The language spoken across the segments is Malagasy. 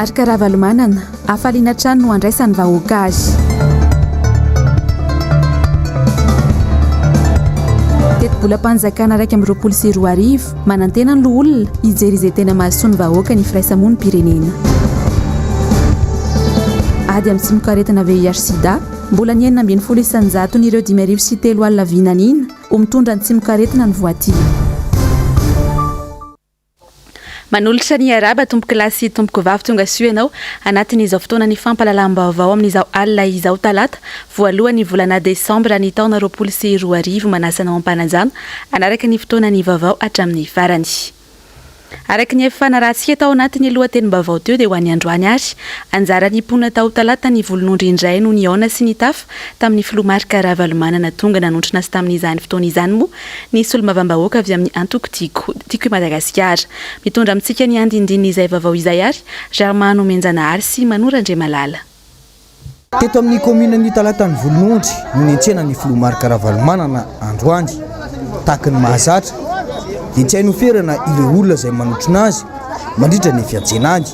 Marika Ravalomanana afaliana trano no andraisany vahoaka azy. Teto-bolam-panjakana 1 manantena ny loholona hijery izay tena mahasoa ny vahoaka ny firaisamoa ny pirenena. Ady amin'ny tsimokaretina VIH/SIDA mbola ny 970 n'ireo 503 alina vinanina ho mitondra ny tsimokaretina ny voatia. Manolotra ny araba tomboky lahy sy tomboky vavy tonga soa ianao anatin'izao fotoana ny fampalalam-baovao amin'izao alina izao talata voalohan'ny volana desambra ny taona 2020 manasanao am-panajana anaraka ny fotoana ny vaovao hatramin'ny farany. Araka ny efa narahantsika tao anatin'ny lohatenim-baovao teo dia ho an'ny androany ary anjara ny mponina tao talata ny volon'ondry indray no ny aona sy ny tafa tamin'ny filoha Marika Ravalomanana tonga nanontrona sy tamin'izany fotoana izany moa ny solomavambahoaka avy amin'ny antoko tiako Madagasikara. Mitondra amintsika ny andindinina izay vaovao izay ary Germano Menjanahary sy Manora Andriamalala. Teto amin'ny kominan'ny talata ny volon'ondry no niantsena ny filoha Marika Ravalomanana androany tahaka ny mahazatra dia tsy hainy oferana ireo olona izay manotrona azy mandritra ny fiantsenany.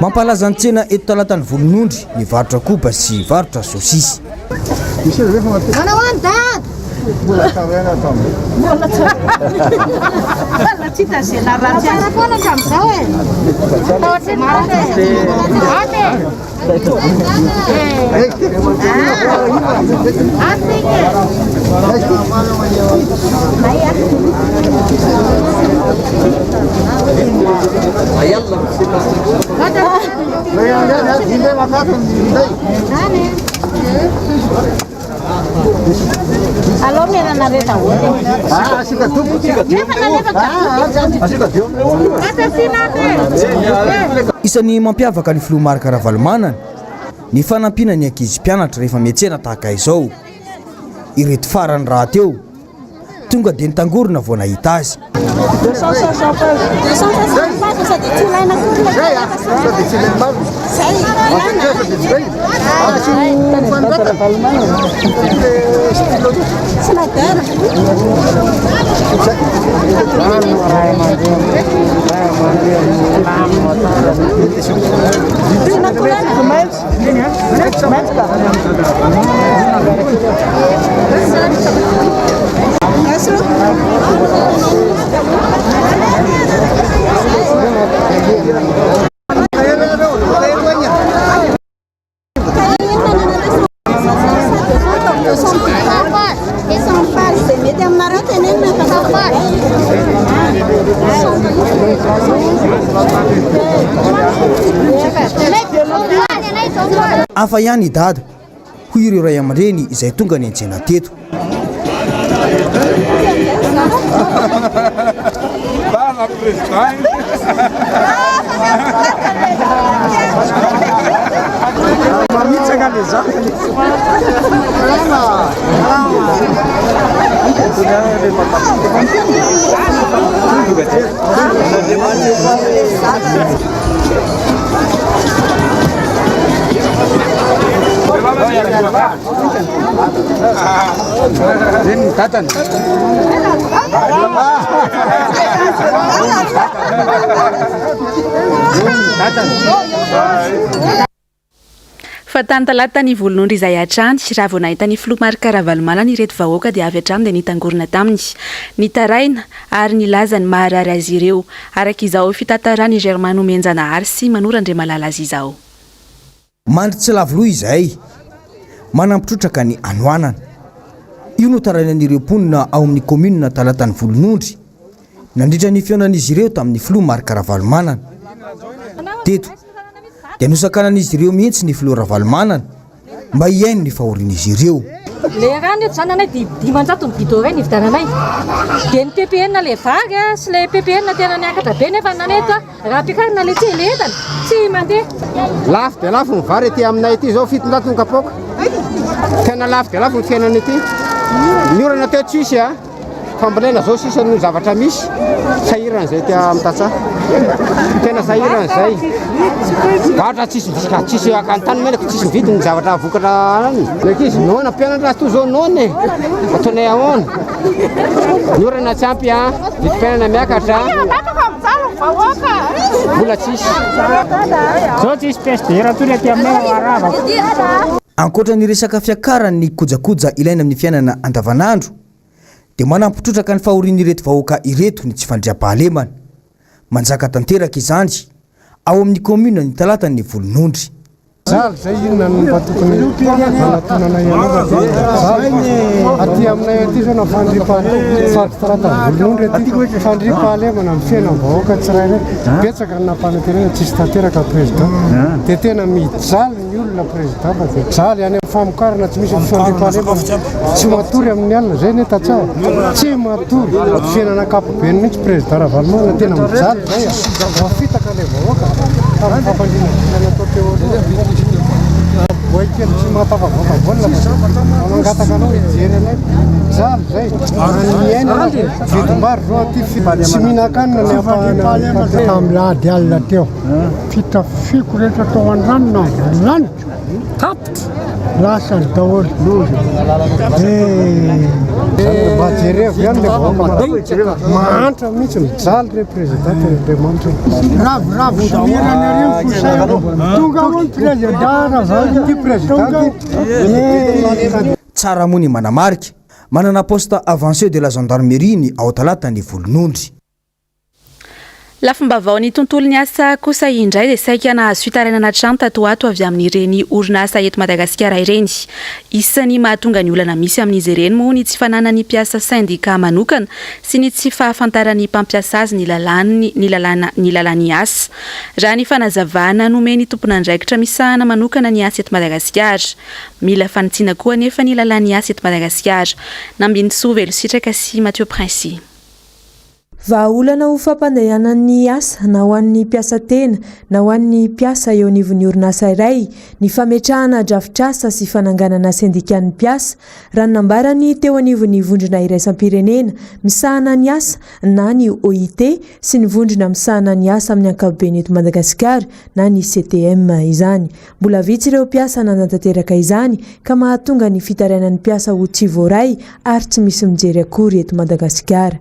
Mampalaza ny tsena eto talata ny volon'ondry ny varotra koba sy varotra sosisy. Isan'ny mampiavaka ny filoha Marika Ravalomanana ny fanampiana ny ankizy mpianatra rehefa miantsena tahaka izao. Ireto farany raha teo tonga dia nitangorona vao nahita azy. Afa ihany dada hoy ireo ray aman-dreny izay tonga ny antsena teto. Fa tany talata ny volon'ondry izay hatrany raha vao nahita ny filoha Marika Ravalomanana ireto vahoaka dia avy hatrany dia nitangorona taminy ny taraina ary ny laza ny maharary azy ireo araka izao fitantarany Germano Menjanahary sy Manora Andriamalala azy izao. Mandry tsy lavoloha izay manampitrotraka ny anoanana. Io no tarainan'ireo mponina ao amin'ny kominina talata ny volon'ondry nandritra ny fionan'izy ireo tamin'ny filoha Marika Ravalomanana. Teto dia nosakanan'izy ireo mihitsy ny filoha Ravalomanana mba hiaino ny fahorian'izy ireo. Le rano eto zananay dimanjato ny bidô iray nividananay dia ny PPN le vagy sy le PPN tena niakatra be nefa naneto raha ampiakarina le tsy le entana tsy mandeha. Lafo dia lafo ny vary ety aminay ety zao fitonjato ny kapoaka. Tena lafo dia lafo ny fiainana ety. Miorana teo tsisy fambolena zao sisa ny zavatra misy sahirana zay tia mitatsa. Tena sahirana zay. Vatra tsisy akantany menaka tsisy vidy ny zavatra vokatra any. Leky izy noana mpianatra to zao noana ataonay ahoana. Miorana tsy ampy vidim-piainana miakatra. Mbola tsisy. Zao tsisy pièce de raha aty aminay aravaka. Ankoatra ny resaka fiakarany kojakoja ilaina amin'ny fiainana andavanandro dia manampitrotraka ny fahorian'ireto vahoaka ireto ny tsy fandriam-pahalemana. Manjaka tanteraka izany ao amin'ny commune ny talata ny Volonondry. Zaly zay inona ny mbatokony manatonana ianao aty aminay aty zao na fandriam-pahalemana Volonondry aty fandriam-pahalemana amin'ny fiainam-bahoaka tsirairay betsaka ny nampanantenana tsisy tanteraka président dia tena mijaly ny olona président fa dia jaly any amin'ny famokarana tsy misy fandriam-pahalemana tsy matory amin'ny alina zay neta tsara tsy matory fiainana ankapobeny mihitsy président Ravalomanana tena mijaly zay mafitaka ilay vahoaka amin'ny fampandriana natao teo boy kely tsy mahatafavoaka volona manangataka anao hijery anay jaly zay miaina vidim-bary zao aty tsy mihinan-kanina ny ampahana tamin'ny ady alina teo fitafiko rehetra tao an-dranona lanitra tapitra lasa ny daholo mba jerevy ihany le vahoaka mahantra mihitsy mijaly re président Andriamanitra ravoravo somirany arivo fosay tonga hono président Ravalomanana Tsara mony manamarika manana poste avancé de la gendarmerie ny ao talata ny Volonondry. Lafim-baovao ny tontolo ny asa kosa indray dia saika nahazo fitarainana trano tato ato avy amin'ireny orinasa eto Madagasikara ireny. Isan'ny mahatonga ny olana misy amin'izy ireny moa ny tsy fananany mpiasa syndika manokana sy ny tsy fahafantarany mpampiasa azy ny lalàny asa. Raha ny fanazavana nomeny tompon'andraikitra misahana manokana ny asa eto Madagasikara. Mila fanitsiana koa nefa ny lalàny asa eto Madagasikara. Nambinitsoa Velositraka sy Mathieu Prince. Vahaolana ho fampandehanan'ny asa na ho an'ny mpiasa tena na ho an'ny mpiasa eo anivon'ny orinasa iray ny fametrahana drafitr'asa sy fananganana syndikan'ny mpiasa raha nambarany teo anivon'ny vondrona iraisam-pirenena misahana ny asa na ny OIT sy ny vondrona misahana ny asa amin'ny ankapobeny eto Madagasikara na ny CTM izany. Mbola vitsy ireo mpiasa nanantanteraka izany ka mahatonga ny fitarainan'ny mpiasa ho tsy voaray ary tsy misy mijery akory eto Madagasikara.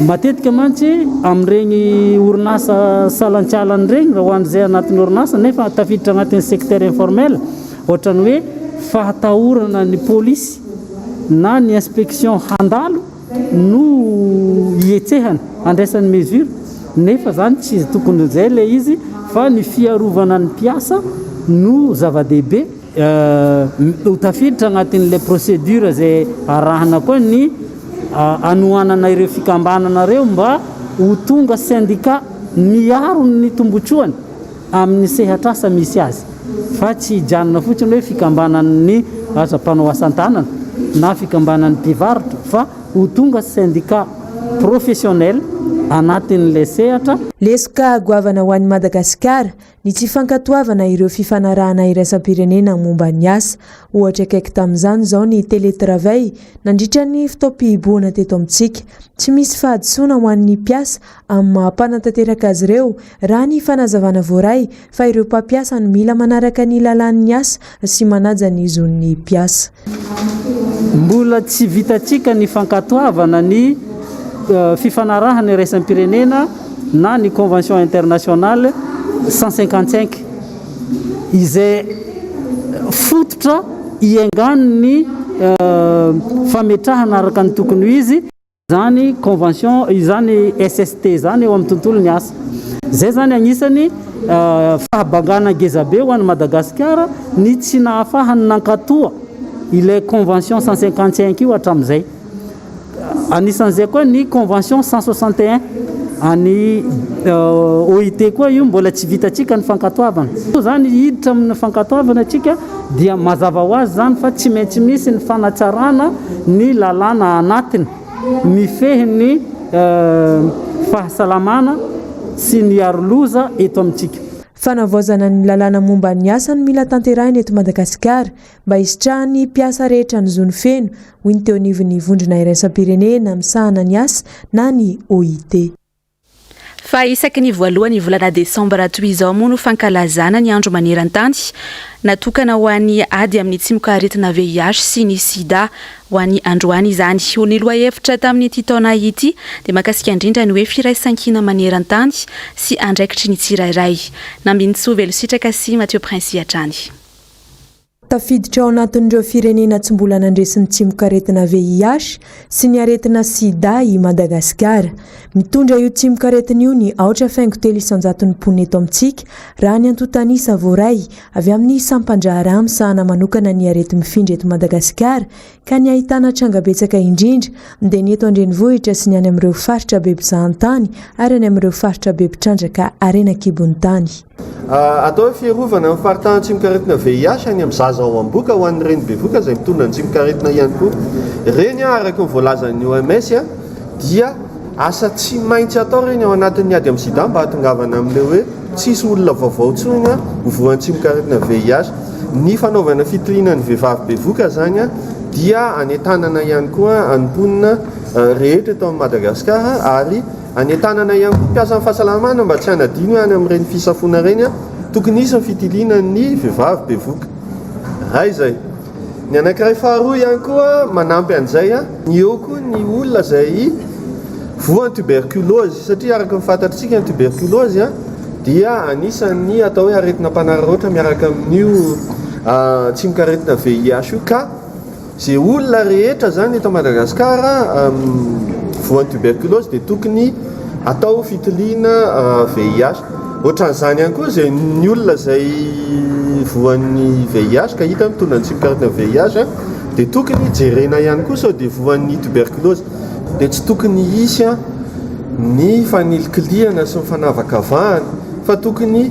Matetika mantsy amin'ireny orinasa salantsialany regny raha ho an'izay anatin'ny orinasa nefa tafiditra anatin'ny secteur informel ohatrany hoe fahatahorana ny polisy na ny inspection handalo no hietsehany andraisan'ny mesure nefa zany tsy tokony zay le izy fa ny fiarovana ny mpiasa no zava-dehibe ho tafiditra anatin'le procédure zay arahana koa ny anohanana ireo fikambanana reo mba ho tonga syndicat miaro ny tombotroany amin'ny sehatr'asa misy azy fa tsy hijanona fotsiny hoe fikambanan'ny asa-panao asan-tanana na fikambanan'ny mpivarotra fa ho tonga syndicat professionnel anatin'le sehatra. Lesoka goavana ho an'ny Madagasikara ny tsy fankatoavana ireo fifanarahana iraisam-pirenena momba ny asa ohatra akaiky tamin'izany zao ny télétravail nandritra ny fitaom-pihiboana teto amintsika tsy misy fahadisoana ho an'ny mpiasa amin'ny mahampanantanteraka azy ireo raha ny fanazavana voaray fa ireo mpampiasa no mila manaraka ny lalàn'ny asa sy manaja ny zon'ny mpiasa. Mbola tsy vitatsika ny fankatoavana ny fifanarahana iraisam-pirenena na ny convention internationale 155 izay fototra iengan'ny fametrahana araka ny tokony izy zany convention izany SST zany eo amin'ny tontolo ny asa zay zany agnisany fahabangana gezabe ho an'ny Madagasikara ny tsy nahafahany nankatoa ilay convention 155 io hatramin'izay. Anisan'izay koa ny convention 161 any OIT koa io mbola tsy vitatsika ny fankatoavana. Zany hiditra amin'ny fankatoavana atsika dia mazava ho azy zany fa tsy maintsy misy ny fanatsarana ny lalàna anatiny mifehy ny fahasalamana sy ny aroloza eto amintsika. Fanavaozana ny lalàna momba ny asa no mila tanterahina eto Madagasikara mba hisitrahany mpiasa rehetra ny zony feno ho ny teo anivon'ny vondrona iraisam-pirenena misahana ny asa na ny OIT. fa isaky ny voalohany volana desambra toy izao moa no fankalazana ny andro maneran-tany natokana ho an'ny ady amin'ny tsimoka aretina VIH sy ny sida ho an'ny androany izany. Ho ny loha-hevitra tamin'ity taona ity dia mahakasika indrindra ny hoe firaisan-kina maneran-tany sy andraikitry ny tsirairay. Nambinitsoa Velositraka sy Mathieu Prince Atrany. Tafiditra ao anatin'ireo firenena tsy mbola nandresin'ny tsimoka aretina VIH sy ny aretina sida i Madagasikara. Mitondra io tsimoka aretina io ny 8.300 mponina eto amintsika raha ny antotanisa voaray avy amin'ny sampandraharaha misahana manokana ny arety mifindra eto Madagasikara ka ny ahitana trangabetsaka indrindra dia ny eto andrenivohitra sy ny any amin'ireo faritra be mpizahan-tany ary any amin'ireo faritra be mpitrandraka arenan-kibon'ny tany. Atao fiarovana amin'ny faritany tsimoka aretina VIH any amin'ny zaza ao am-boka ho an'ny reny bevoka izay mitondra ny tsimoka aretina ihany koa. Reny araka ny voalazan'ny OMS dia asa tsy maintsy atao reny ao anatin'ny ady amin'ny sida mba hatongavana amin'ilay hoe tsisy olona vaovao tsony hovoan'ny tsimoka aretina VIH. Ny fanaovana fitiliana ny vehivavy bevoka zany dia anetanana ihany koa anymponina rehetra eto amin'ny Madagasikara ary anetanana ihany koa mpiasa amin'ny fahasalamana mba tsy hanadino any amin'ireny fisafona reny tokony isy ny fitiliana ny vehivavy bevoka. Ray izay. Ny anankiray faharoa ihany koa manampy an'izay ny eo koa ny olona izay voan'ny tuberculose satria araka ny fantatritsika ny tuberculose dia anisan'ny atao hoe aretina mpanararaotra miaraka amin'io tsimoka aretina VIH io ka izay olona rehetra zany eto Madagasikara voan'ny tuberculose dia tokony atao fitiliana VIH. Ohatran'izany ihany koa izay ny olona izay voan'ny VIH ka hita mitondra ny tsimoka aretina VIH dia tokony jerena ihany koa sao dia voan'ny tuberculose dia tsy tokony isy ny fanilikiliana sy ny fanavakavahana fa tokony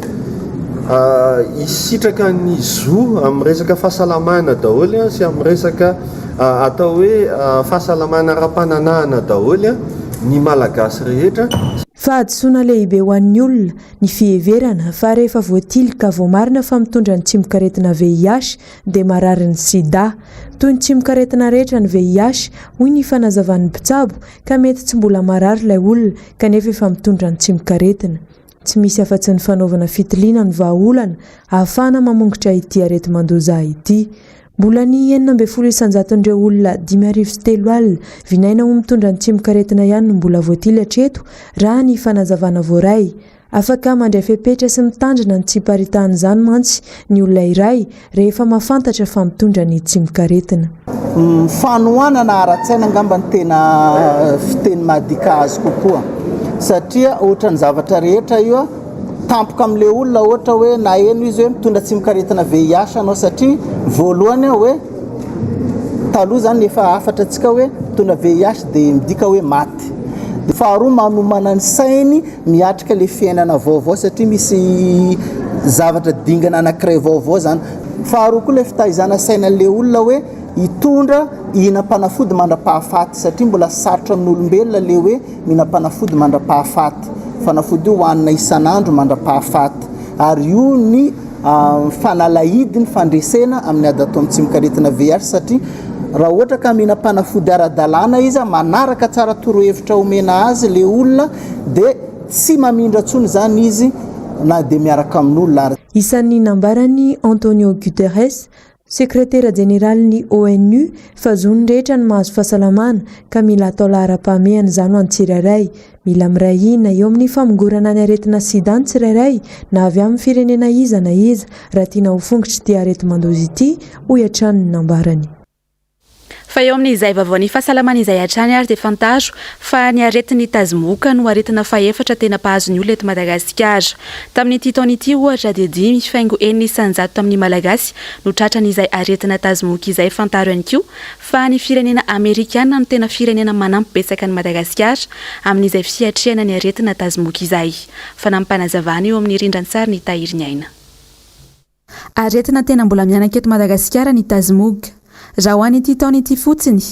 isitraka ny zo amin'ny resaka fahasalamana daholo sy amin'ny resaka atao hoe fahasalamana ara-pananahana daholo ny malagasy rehetra. Fahadisoana lehibe ho an'ny olona ny fiheverana fa rehefa voatilika vao marina fa mitondra ny tsimoka aretina VIH dia marary ny sida. Toy ny tsimoka aretina rehetra ny VIH hoy ny fanazavan'ny mpitsabo ka mety tsy mbola marary ilay olona kanefa efa mitondra ny tsimoka aretina. Tsy misy afa-tsy ny fanaovana fitiliana ny vahaolana ahafahana mamongotra ity areti-mandoza ity. Mbola ny 9 isanjaton'ireo olona 503 alina vinaina ho mitondra ny tsimoka aretina ihany no mbola voatilatra eto raha ny fanazavana voaray. Afaka mandray fepetra sy mitandrina ny tsiparitahan'izany mantsy ny olona iray rehefa mahafantatra fa mitondra ny tsimoka aretina. Fanohanana ara-tsaina angamba ny tena fiteny madika azy kokoa satria ohatran'ny zavatra rehetra io tampoka amin'ilay olona ohatra hoe na eno izy hoe mitondra tsimoka aretina VIH anao satria voalohany hoe taloha zany efa afatra antsika hoe mitondra VIH dia midika hoe maty. Faharoa manomana ny sainy miatrika le fiainana vaovao satria misy zavatra dingana anankiray vaovao zany. Faharoa koa le fitaizana sainan'ilay olona hoe hitondra hinam-panafody mandra-pahafaty satria mbola sarotra amin'ny olombelona le hoe mihinam-panafody mandra-pahafaty. Fanafody io hoanina isan'andro mandra-pahafaty ary io ny fanalahidiny fandresena amin'ny ady atao amin'ny tsimoka aretina VIH satria raha ohatra ka mihinam-panafody ara-dalàna izy manaraka tsara torohevitra omena azy le olona dia tsy mamindra tsony zany izy na dia miaraka amin'olona. Isan'ny nambarany Antonio Guterres, sekretera jeneral'ny ONU fa zony rehetra ny mahazo fahasalamana ka mila atao lahara-pahamehana izany ho an'ny tsirairay. Mila mirahina eo amin'ny famongorana ny aretina sida ny tsirairay na avy amin'ny firenena iza na iza raha tiana ho fongotry ity areti-mandoza ity hoy hatrany ny nambarany. Fa eo amin'izay vavaon'ny fahasalamana izay hatrany ary dia fantaro fa ny aretin'ny tazimoka no aretina faefatra tena mpahazon'ny olona eto Madagasikara. Tamin'ity taona ity ohatra dia 5 faingo 900 tamin'ny malagasy no tratran'izay aretina tazimoka izay fantaro ihany koa fa ny firenena Amerikana no tena firenena manampy betsaka ny Madagasikara amin'izay fiatrehana ny aretina tazimoka izay. Fanampanazavana eo amin'ny rindran-tsary ny Tahiriny Aina. Aretina tena mbola mianaka eto Madagasikara ny tazimoka. Raha ho an'ity taona ity fotsiny,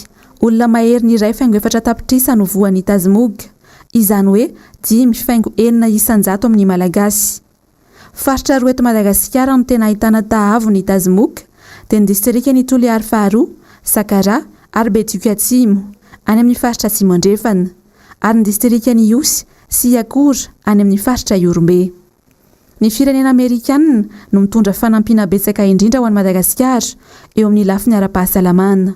olona mahery ny 2.4 tapitrisa no voan'ny tazimoka. Izany hoe 5.900 amin'ny malagasy. Faritra roa eto Madagasikara no tena ahitana tahavo ny tazimoka dia ny distrikany Toliara faharoa, Sakara ary Betuka Atsimo any amin'ny faritra Atsimo andrefana ary ny distrikany Iosy sy akory any amin'ny faritra Iorombe. Ny firenena Amerikanina no mitondra fanampiana betsaka indrindra ho an'i Madagasikara eo amin'ny lafiny ara-pahasalamana.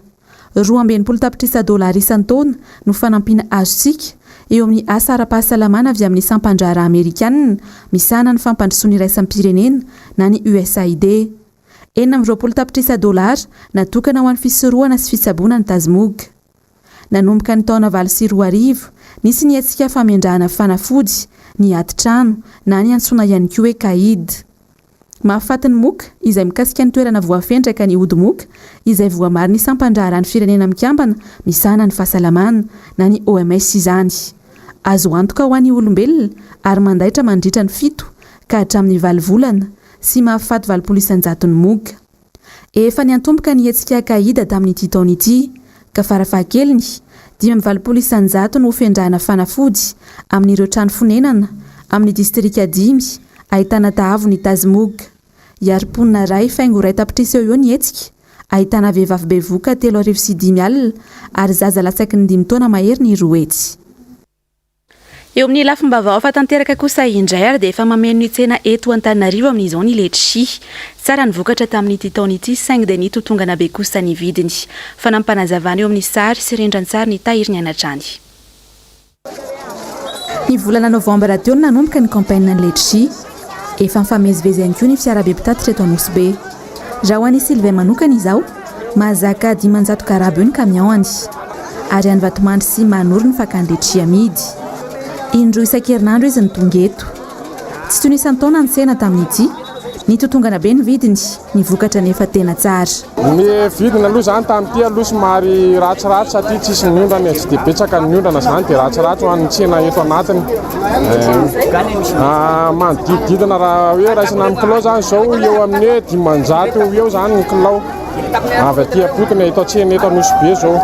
$2.7 isan-taona no fanampiana azontsika eo amin'ny asa ara-pahasalamana avy amin'ny sampandrara Amerikanina misana ny fampandrosoana iraisam-pirenena na ny USAID. $4.7 natokana ho an'ny fisorohana sy fitsaboana ny tazimoga. Nanomboka ny taona 2024 nisy ny hetsika famindrahana fanafody, ny atitrano na ny antsoina ihany koa hoe kaid. Mahafaty ny moka izay mikasika ny toerana voafendraka ny ody moka izay voamary ny sampandrara ny firenena mikambana misana ny fahasalamana na ny OMS izany. Azo antoka ho an'ny olombelona ary mandaitra mandritra ny 7 ka hatramin'ny 20 volana sy mahafaty 20% ny moka. Efa niantomboka ny hetsika kaid tamin'ity taona ity ka farafahakeliny 20% no ofendrahana fanafody amin'ireo trano fonenana amin'ny distrika 5 ahitana Tahavo ny Tazimoga. Iari-ponina ray faingo ray tapitrisa eo ny hetsika ahitana vehivavy bevoka 3.5 alina ary zaza latsaky ny 5 taona mahery ny roetsy. Eo amin'ny lafim-baovao fatanteraka kosa indray ary dia efa mameno ny tsena eto Antananarivo amin'izao ny letisia. Tsara ny vokatra tamin'ity taona ity saingy dia nitotongana be kosa ny vidiny. Fanampanazavana eo amin'ny sary sy rendran-tsary ny tahiry anatrany. Ny volana novambra teo nanomboka ny kampaina ny letisia. Efa mifamezivezy ihany koa ny fiarabe mpitatitra eto Anosibe. Raha ho an'ny Sylvain manokana izao, mahazaka 500 karabo eo ny kamiaony ary any Vatomandry sy Manoro ny fakany letisia amidy. Indroa isan-kerinandro izy ny tonga eto. Tsy toy ny isan-taona ny tsena tamin'ity, nitotongana be ny vidiny, ny vokatra nefa tena tsara. Ny vidiny aloha zany tamin'ity aloha somary ratsiratsy satria tsisy ny ondrana tsy dia betsaka ny ondrana zany dia ratsiratsy ho an'ny tsena eto anatiny. Manodididina raha hoe raisina amin'ny kilao zany zao eo amin'ny 500 eo zany ny kilao. Avy aty apotony eto an-tsena eto Anosibe zao.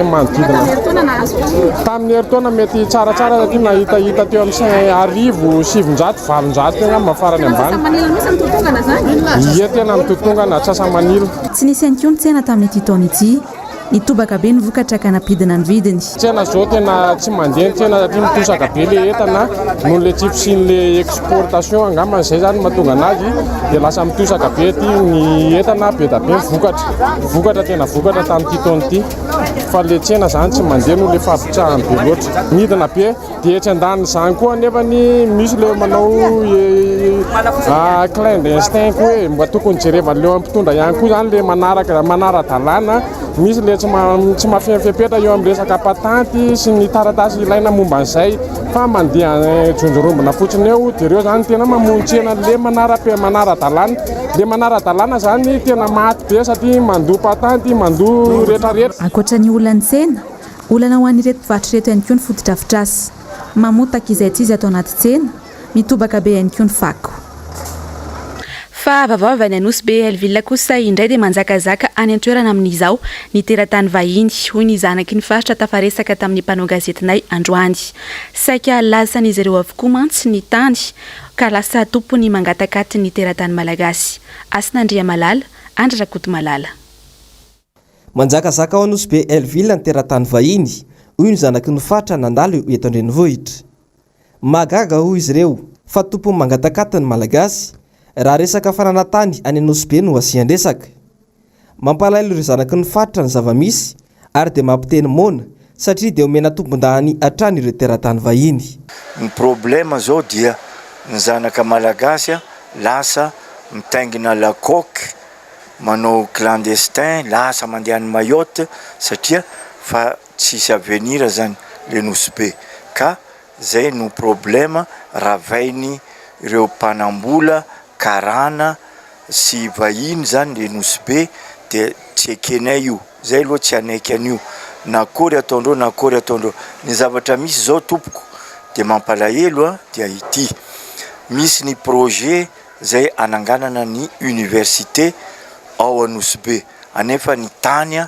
Manodidina. Tamin'ny herintaona mety tsaratsara satria nahitahita teo amin'ny 700 tena mafarany ambany. Ie tena mitotongana Antsasamanila. Tsy nisy ihany koa ny tsena tamin'ity taona ity. Nitobaka be ny vokatra ka nampidina ny vidiny. Tsena zao tena tsy mandeha ny tsena satria mitosaka be le entana noho le tsy fisian'le exportation angamba izay zany mahatonga anazy dia lasa mitosaka be ty ny entana be da be vokatra tena vokatra tamin'ity taona ity. Fa le tsena zany tsy mandeha noho le fahapitrahany be loatra. Midina be dia etsy andaniny zany koa nefa ny misy le manao clandestin koa hoe mba tokony jerevana leo ampitondra ihany koa zany le manara-dalàna. Misy le tsy mafepetra eo amin'ny resaka patanty sy ny taratasy ilaina momba an'izay fa mandeha jonjorombona fotsiny eo dia ireo zany tena mamontsena le manara-dalàna. Le manara-dalàna zany tena maty be satria mandoa patanty, mandoa rehetrarehetra. Ankoatra ny olana ny tsena, olana ho an'ireto mpivarotra reto ihany koa ny fotodrafitrasa. Mamotaka izay tsy izy atao anaty tsena, mitobaka be ihany koa ny fako. Fa vaovao any Anosibe Elville kosa indray dia manjakazaka any an-toerana amin'izao ny teratany vahiny hoy ny zanaky ny faritra tafaresaka tamin'ny mpanao gazetinay androany. Saika lasan'izy ireo avokoa mantsy ny tany ka lasa tompony mangatakaty ny teratany malagasy. Asinandria Malala, Andra Rakoto Malala. Manjakazaka ao Anosibe Elville ny teratany vahiny hoy ny zanaky ny faritra nandalo eto an-drenivohitra. Magaga hoy izy ireo fa tompony mangatakaty ny malagasy. Raha resaka faranatany any Anosibe no asian-dresaka. Mampalailo ireo zanaky ny faritra ny zava-misy ary dia mampiteny mona satria dia omena tompon-dahany hatrany ireo teratany vahiny. Ny problema zao dia ny zanaka malagasy lasa mitaingina lakoky, manao clandestin, lasa mandeha any Mayotte satria fa tsisy avenir zany le Anosibe. Ka zay no problema ravainy ireo mpanambola karana sy vahiny zany le Anosibe dia tsy ekenay io. Zay loha tsy anaiky an'io. Nakory ataondreo, nakory ataondreo. Ny zavatra misy zao tompoko dia mampalahelo dia ity. Misy ny projet zay ananganana ny université ao Anosibe. Anefa ny tany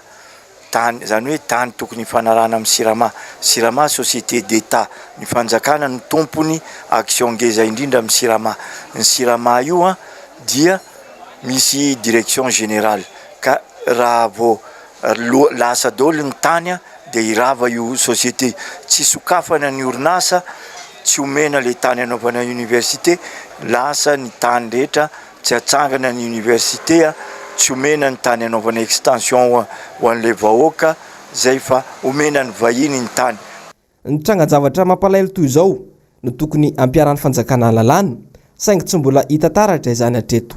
zany hoe tany tokony fanarana amin'ny Sirama société d'État. Ny fanjakana ny tompony action ngeza indrindra amin'ny Sirama. Ny Sirama io dia misy direction générale. Ka raha vao lasa daholo ny tany dia irava io société. Tsy sokafana ny orinasa tsy omena le tany anaovana université lasa ny tany rehetra tsy atsangana ny université tsy omena ny tany anaovana extension ho an'le vahoaka zay fa omena ny vahiny ny tany. Ny trangan-javatra mampalaelo toy izao no tokony ampiarahany fanjakana lalàna saingy tsy mbola hita taratra izany hatreto.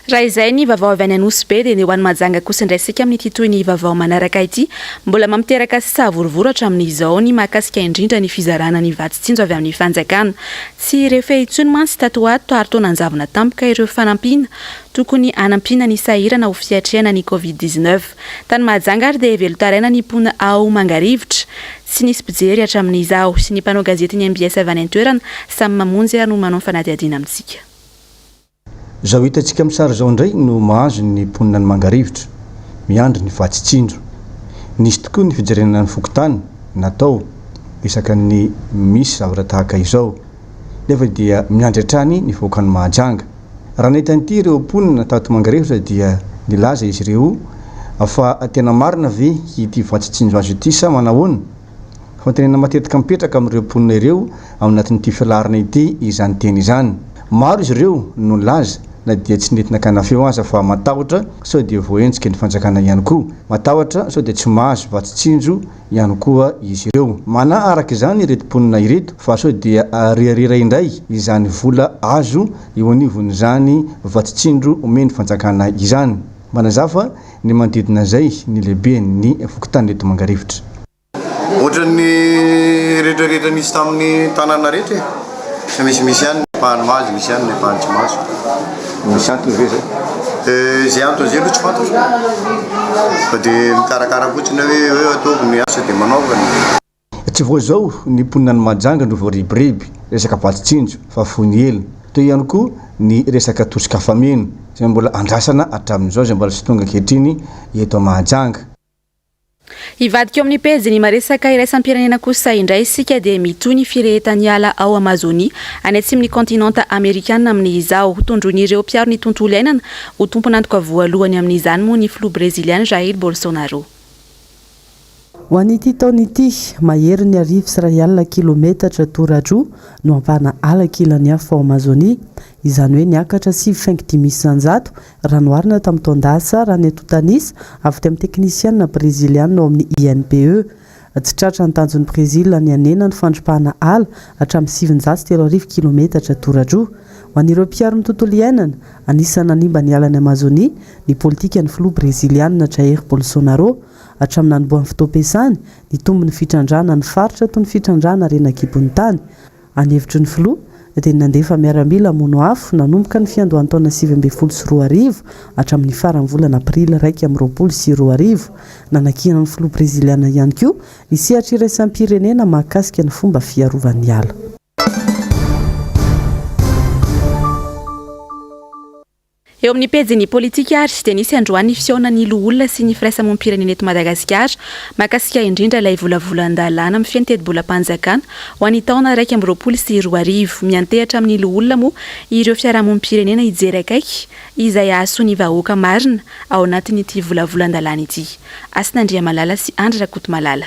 Raha izay ny vaovao avy any Anosy-be dia ny ho an'ny Mahajanga kosa indraisika amin'ny toy ny vaovao manaraka ity mbola mamiteraka savorovorotra amin'izao ny mahakasika indrindra ny fizarana ny vatsin-tsinjo avy amin'ny fanjakana. Tsy rehefa intsony mantsy tato ato ary taonanjavona tampoka ireo fanampiana tokony anampiana ny sahirana ho fiatrehana ny Covid-19. Tany Mahajanga ary dia velotaraina ny mpona ao mangarivotra sy nisy mpijery hatramin'izao sy ny mpanao gazety ny MBS avy any an-toerana samy mamonjy ary no manao fanadihadiana amintsika. Zao hitantsika amin'ny sary zao indray no mahazo ny mponina ny mangarivotra miandry ny vatsin-tsinjo. Nisy tokoa ny fijerenana ny fokontany natao isaka ny misy zavatra tahaka izao nefa dia miandry hatrany ny voakany Mahajanga. Raha nahitan'ity ireo mponina tato mangarivotra dia nilaza izy ireo fa tena marina ve ity vatsin-tsinjo azo ity sa manahoana? Fa tenena matetika mipetraka amin'ireo mponina ireo amin'ny anatin'ity fialarana ity izany teny izany. Maro izy ireo no nilaza na dia tsy nentina kanafeo aza fa matahotra sao dia voentsika ny fanjakana ihany koa, matahotra sao dia tsy mahazo vatsin-tsinjo ihany koa izy ireo. Manaraka izany ireto mponina ireto fa sao dia riarira indray izany vola azo eo anivon'izany vatsin-tsinjo omeny fanjakana izany. Manazafa ny manodidina zay ny lehibe ny fokontany eto Mangarivotra. Ohatra ny rehetrarehetra nisy tamin'ny tanàna rehetra fa misy ihany ny pahany mahazo, misy ihany ny pahany tsy mahazo. Misy antony ve zay? Zay antony zay aloha tsy fantatro fa dia mikarakara fotsiny hoe ataoko ny asa dia manaovana. Tsy voa zao ny mponina ny Mahajanga no voaribiriby resaka vatsin-tsinjo fa fony ela. Toy ihany koa ny resaka tosika fameno zay mbola andrasana hatramin'izao zay mbola tsy tonga ankehitriny eto Mahajanga. Ivadika eo amin'ny pejy ny maresaka iraisam-pirenena kosa indray isika dia mitoy ny firehetany ala ao Amazonia any atsimon'ny kontinanta Amerikana amin'izao tondron'ireo mpiaro ny tontolo iainana ho tompon'antoka voalohany amin'izany moa ny filoha breziliana Jair Bolsonaro. Ho an'ity taona ity mahery ny 100 kilometatra toradroa no ampahana ala kilany hafa ao Amazonia, izany hoe niakatra 7.5 raha noharina tamin'ny taondasa raha ny atotanisa avy tamin'ny teknisianina breziliana ao amin'ny INPE. Tsy tratra ny tanjon'ny Brezila ny anena ny fandropahana ala hatramin'ny 730 kilometatra toradroa. Ho an'ireo mpiaro ny tontolo iainana, anisany hanimba ny alan'ny Amazonia ny politika ny filoha breziliana Jair Bolsonaro. Hatramin'ny nanomboan'ny fotoam-piasany ny tombony fitrandrana ny faritra toy ny fitrandrana renakibon'ny tany. Anhevitry ny filoha dia nandefa miaramila mono afo nanomboka ny fiandohan'ny taona 2024 hatramin'ny faran'ny volana aprila 2024. Nanakihana ny filoha breziliana ihany koa ny sehatra iraisam-pirenena mahakasika ny fomba fiarovan'ny ala. Eo amin'ny pejy politika ary sy dia nisy androany ny fiona ny loholona sy ny firaisamonim-pirenena eto Madagasikara mahakasika indrindra ilay volavolan-dalàna amin'ny fiaintetebolam-panjakana ho an'ny taona 2024 miantehatra amin'ny loholona moa ireo fiarahamonim-pirenena hijery akaiky izay ahasoa ny vahoaka marina ao anatin'ity volavolan-dalàna ity. Asin'Andria Malala sy Andry Rakotomalala.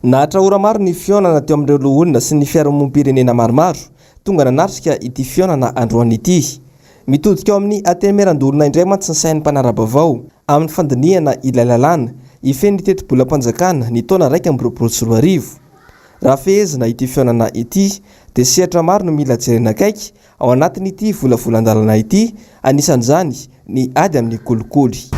Nahatrahora maro ny fionana teo amin'ireo loholona sy ny fiarahamonim-pirenena maromaro tonga nanatrika ity fionana androany ity. Mitodika ao amin'ny atemerandolona indray mantsy ny sain'ny mpanara-baovao amin'ny fandiniana ilay lalàna ifeny ny tetebolam-panjakana ny taona 2024. Raha fehezina ity fionana ity dia sehatra maro no mila jerena akaiky ao anatin'ity volavolan-dalàna ity, anisan'izany ny ady amin'ny kolikoly.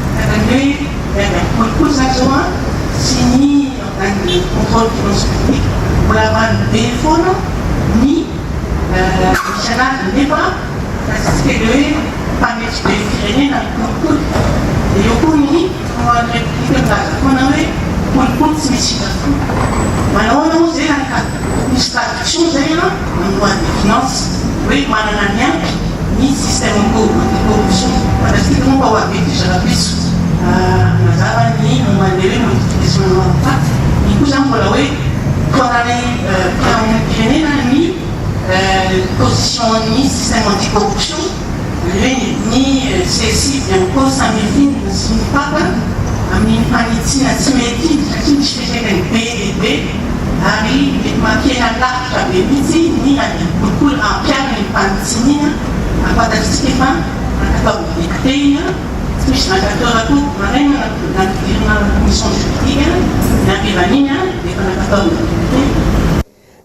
Parce que pas firenena kolikoly eo koa ny république mazakona hoe kolikoly tsy misy hita manahoana moa zay misy traduction zay manoloa ny finance hoe manana ny ampy ny système de corruption fantastique moa mba hoabetyzana piso mazava ny mandeha hoe modification normative ny koa zany mbola hoe toranay firenena ny position ni système anticorruption ni ceci bien encore ça me vient pas amin'ny fanitsina tsy mety satria misy fiatraikany be ary mety makena lavitra be mihitsy ny kolokolo ampiarina ny mpanitsinina ampatantsika fa nakatao député iny tsy misy nakatorako maraina nadirina mission juridique nampivaniny dia efa nakatao député.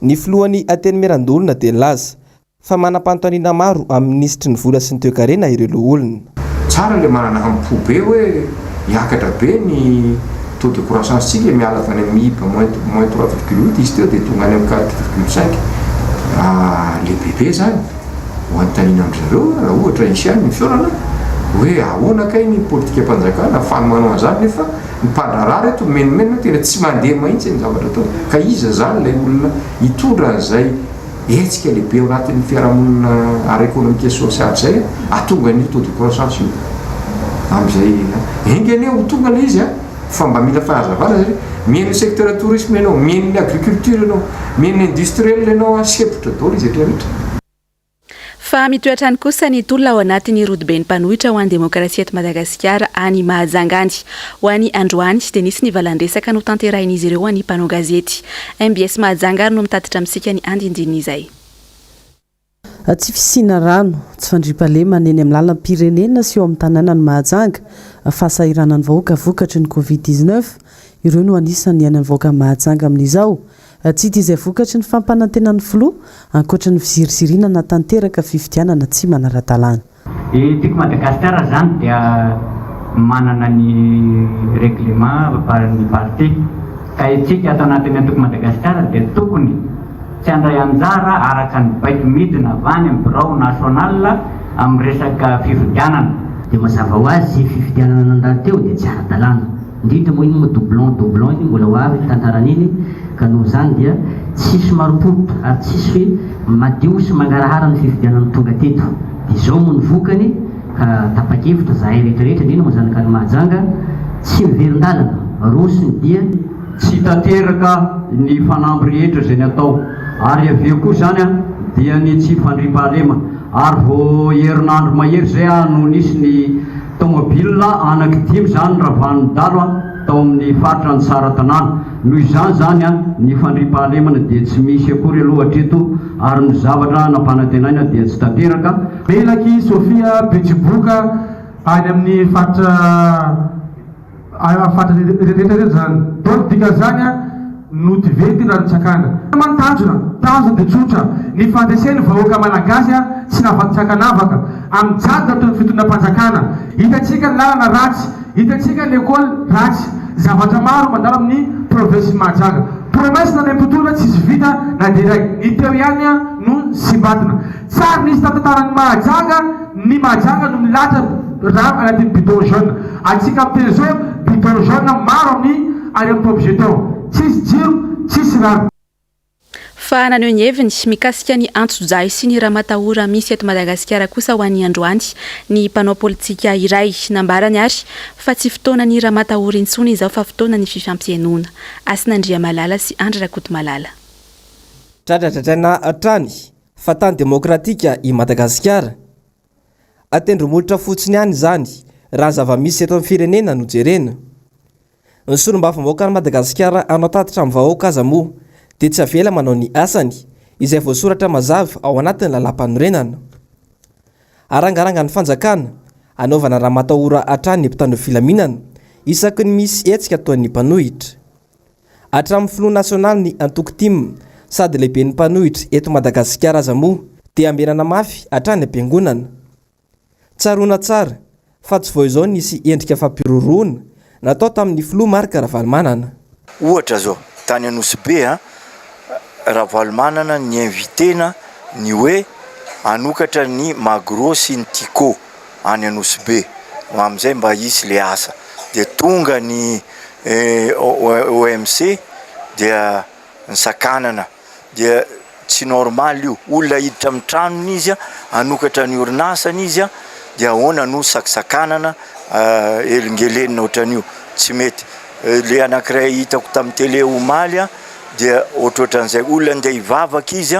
Ny filohan'ny Ateny Merandolona dia nilaza fa manam-panontaniana maro amin'ny ministry ny vola sy ny toe-karena ireo loholona. Tsara le manana hampo be hoe hiakatra be ny taux de croissance tsika miala avy any amin'ny IPA moins 3,8 izy teo dia tonga any amin'ny 4,5 lehibe zany ho antanina amin'izareo raha ohatra insiany ny fiorana hoe ahoana kay ny politika mpanjakana fa manao an'izany nefa ny mpandrarary eto menomeno tena tsy mandeha mahitsy ny zavatra atao ka iza zany ilay olona hitondra an'izay etsika lehibe ao anatin'ny fiarahamonina ara-économique et social zay atonga ny taux de croissance io amin'izay engany ho tonga le izy fa mba mila fahazavana zay mihaino secteur tourisme ianao mihaino ny agriculture ianao mihaino ny industriel ianao sepotra daholo izy rehetra. Fa mitoetra ny kosa ny tolona ao anatin'ny rodiben'ny mpanohitra ho an'ny demokrasia eto Madagasikara any Mahajangany ho an'ny androany dia nisy ny valan-dresaka no tanterahin'izy ireo any mpanao gazety. MBS Mahajanga no mitatitra amintsika ny andindiny izay. Tsy fisiana rano tsy fandriam-pahalema neny amin'ny lalam-pirenena sy eo amin'ny tanàna ny Mahajanga fahasahiranan'ny vahoaka vokatry ny Covid-19 ireo no anisan'ny any vahoaka Mahajanga amin'izao. Tsy ity izay vokatry ny fampanantenan'ny filoha ankoatra ny fizirisirina na tanteraka fifidianana tsy manara-dalàna. Tiako Madagasikara zany dia manana ny règlement ny parti ka itsika ato anatin'ny antoko Madagasikara dia tokony tsy andray anjara araka ny baiko midina avy any amin'ny birao nasional amin'ny resaka fifidianana. Dia mazava ho azy fifidianana nandalo teo dia tsy ara-dalàna indrindra moa iny moa doublon iny mbola ho avy tantaran'iny ka noho izany dia tsisy maropoto ary tsisy hoe madio sy mangarahara ny fifidianana tonga teto. Dia izao moa ny vokany ka tapa-kevitra zahay rehetrarehetra indrindra moa zanaka ny Mahajanga tsy miverin-dalana rosiny dia tsy tanteraka ny fanamby rehetra izay ny atao ary avy koa zany dia ny tsy fandriam-pahalema ary vao herinandro mahery zay no nisy ny tomobile anaky 5 zany ravahan'ny dalo tao amin'ny faritra ny tsara tanàna. Noho izany zany ny fandriam-pahalemana dia tsy misy akory aloha hatreto ary ny zavatra nampanantenaina dia tsy tanteraka. Melaky Sofia Betsiboka any amin'ny faritra rehetrarehetra zany politika zany no tivety raha nitsakana mantanjona dia tsotra ny fandresen'ny vahoaka malagasy tsy navaky-tsakanavaka amin'ny jadona toy ny fitonam-panjakana. Hitantsika ny lalana ratsy, hitantsika ny ekôly ratsy, zavatra maro mandalo amin'ny provinsi Mahajanga. Promesy na nempotona tsy sy vita na diray ny teo ihany no simbatina. Tsara nisy tantaran'ny Mahajanga, ny Mahajanga no milatra raha anatin'ny bidon jaune. Atsika amin'ny teny zao bidon jaune maro amin'ny any amin'ny objeton tsisy jiro tsisy rano. Fa naneo ny heviny mikasika ny antso-jay sy ny raha-matahora misy eto Madagasikara kosa ho an'ny androany ny mpanao politika iray nambarany ary fa tsy fotoana ny raha-matahora intsony izao fa fotoana ny fifampianona. Asinandria Malala sy Andra Rakoto Malala. Tradradradrana atrany fa tany demokratika i Madagasikara atendromolotra fotsiny ihany zany raha zava-misy eto amin'ny firenena no jerena. Ny solombavam-bahoaka ny Madagasikara anao tatitra amin'ny vahoaka aza moa dia tsy avela manao ny asany izay voasoratra mazava ao anatin'ny lalam-panorenana. Arangaranga ny fanjakana anaovana raha matahora hatrany ny mpitandro filaminana isaky ny misy etsika toan'ny mpanohitra. Hatramin'ny filoha nasionaly ny antoko tim sady lehibe ny mpanohitra eto Madagasikara aza moa dia amenana mafy hatrany am-piangonana. Tsarona tsara fa tsy vao izao nisy endrika fampiroroana natao tamin'ny filoha Marika Ravalomanana. Ohatra zao tany Anosy-be Ravalomanana ny invitena ny hoe anokatra ny Magro sy ny Tiko any Anosy-be amin'izay mba hisy le asa dia tonga ny OMC dia nisakanana dia tsy normal io olona hiditra amin'ny tranony izy anokatra ny orinasany izy dia ahoana no sakisakanana elingelenina ohatran'io tsy mety. Le anankiray hitako tamin'ny télé omaly dia ohatrohatran'izay olona andeha hivavaka izy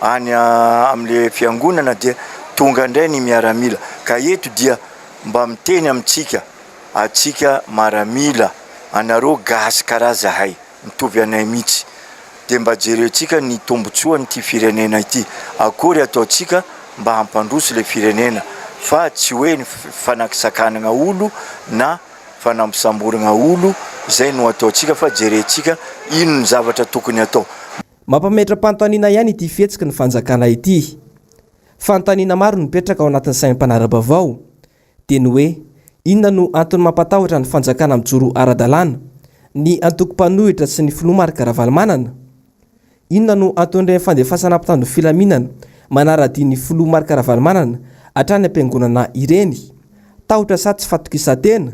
any amin'le fiangonana dia tonga indray ny miaramila ka eto dia mba miteny amintsika atsika maramila anareo gasy karaha zahay mitovy anay mihitsy dia mba jerentsika ny tombotsoa nyity firenena ity akory ataontsika mba hampandroso le firenena fa tsy hoe ny fanakisakanana olo na fanampisamborana olo zay no ataontsika fa jerentsika ino ny zavatra tokony atao. Mampametra-panontaniana ihany ity fihetsika ny fanjakana ity. Fanontaniana maro nipetraka ao anatin'ny saim-panarabavao dia ny hoe inona no antony mampatahotra ny fanjakana mijoro ara-dalàna, ny antoko-panohitra sy ny filoha Marc Ravalomanana? Inona no antony fandefasana mpitandro filaminana manara-dia ny filoha Marc Ravalomanana hatrany ampiangonana ireny? Tahotra sa tsy fatokisantena?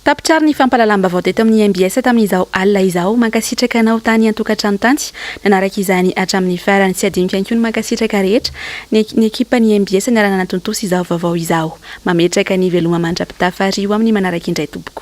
Tapitrary ny fampalalam-baovao teto amin'ny MBS tamin'izao alina izao, mankasitraka anao tany an-tokantrano tany, nanaraka izany hatramin'ny farany tsy adinika ihany koa ny mankasitraka rehetra ny ekipan'ny MBS niarana natontosa izao vaovao izao. Mametraka ny veloma mandrapitafa rio amin'ny manaraka indray tompoko.